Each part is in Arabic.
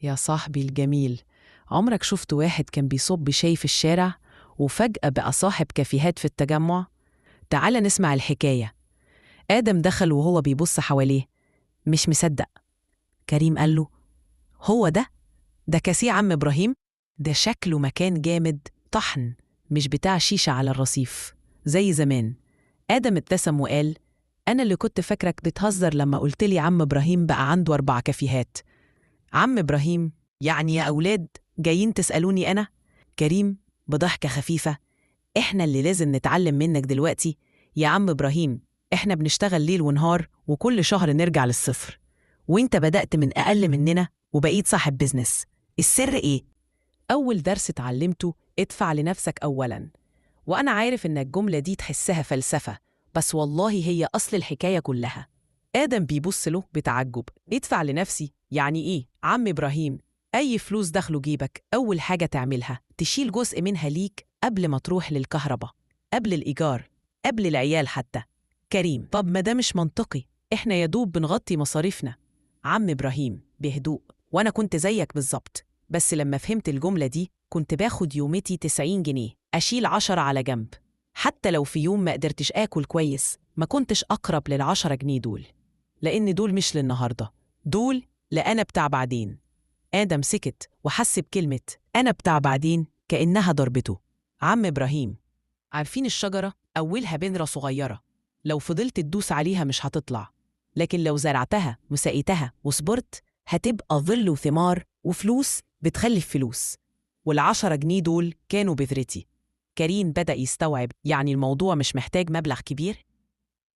يا صاحبي الجميل، عمرك شفت واحد كان بيصب شاي في الشارع وفجأة بقى صاحب كافيهات في التجمع؟ تعال نسمع الحكاية. آدم دخل وهو بيبص حواليه مش مصدق. كريم قال له: هو ده كاسيه عم إبراهيم؟ ده شكله مكان جامد، طحن، مش بتاع شيشة على الرصيف زي زمان. آدم ابتسم وقال: أنا اللي كنت فاكرك بتهزر لما قلت لي عم إبراهيم بقى عنده 4 كافيهات. عم إبراهيم يعني يا أولاد جايين تسألوني أنا؟ كريم بضحكة خفيفة: إحنا اللي لازم نتعلم منك دلوقتي يا عم إبراهيم. إحنا بنشتغل ليل ونهار وكل شهر نرجع للصفر، وإنت بدأت من أقل مننا وبقيت صاحب بيزنس. السر إيه؟ أول درس اتعلمته: ادفع لنفسك أولاً. وأنا عارف إن الجملة دي تحسها فلسفة، بس والله هي أصل الحكاية كلها. آدم بيبص له بتعجب: ادفع لنفسي يعني إيه عم إبراهيم؟ أي فلوس دخلوا جيبك أول حاجة تعملها تشيل جزء منها ليك قبل ما تروح للكهرباء، قبل الإيجار، قبل العيال حتى. كريم: طب ما ده مش منطقي، إحنا يا دوب بنغطي مصاريفنا. عم إبراهيم بهدوء: وأنا كنت زيك بالظبط، بس لما فهمت الجملة دي كنت باخد يومتي 90 جنيه، أشيل 10 على جنب. حتى لو في يوم ما قدرتش آكل كويس ما كنتش أقرب لل10 جنيه دول، لأن دول مش للنهاردة، دول لأنا بتاع بعدين. آدم سكت وحس بكلمة أنا بتاع بعدين كأنها ضربته. عم إبراهيم: عارفين الشجرة أولها بذرة صغيرة، لو فضلت تدوس عليها مش هتطلع، لكن لو زرعتها وسقيتها وصبرت هتبقى ظل وثمار وفلوس بتخلف فلوس. وال10 جنيه دول كانوا بذرتي. كريم بدأ يستوعب، يعني الموضوع مش محتاج مبلغ كبير.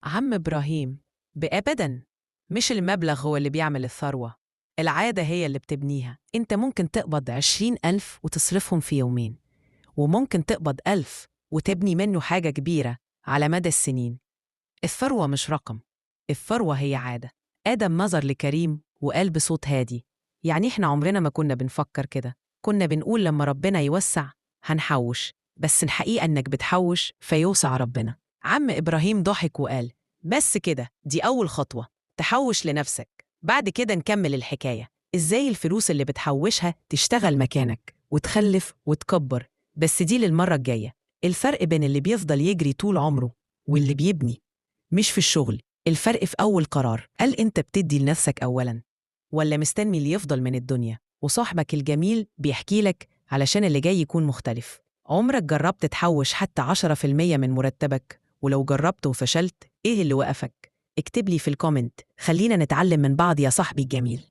عم إبراهيم: بأبداً، مش المبلغ هو اللي بيعمل الثروة، العادة هي اللي بتبنيها. انت ممكن تقبض 20,000 وتصرفهم في يومين، وممكن تقبض 1000 وتبني منه حاجة كبيرة على مدى السنين. الثروة مش رقم، الثروة هي عادة. آدم نظر لكريم وقال بصوت هادي: يعني إحنا عمرنا ما كنا بنفكر كده، كنا بنقول لما ربنا يوسع هنحوش، بس الحقيقة إنك بتحوش فيوسع ربنا. عم إبراهيم ضحك وقال: بس كده، دي أول خطوة، تحوش لنفسك، بعد كده نكمل الحكاية إزاي الفلوس اللي بتحوشها تشتغل مكانك وتخلف وتكبر. بس دي للمرة الجاية. الفرق بين اللي بيفضل يجري طول عمره واللي بيبني مش في الشغل، الفرق في أول قرار. هل أنت بتدي لنفسك أولاً ولا مستني اللي يفضل من الدنيا؟ وصاحبك الجميل بيحكي لك علشان اللي جاي يكون مختلف. عمرك جربت تحوش حتى 10% من مرتبك؟ ولو جربت وفشلت إيه اللي وقفك؟ اكتب لي في الكومنت، خلينا نتعلم من بعض يا صاحبي الجميل.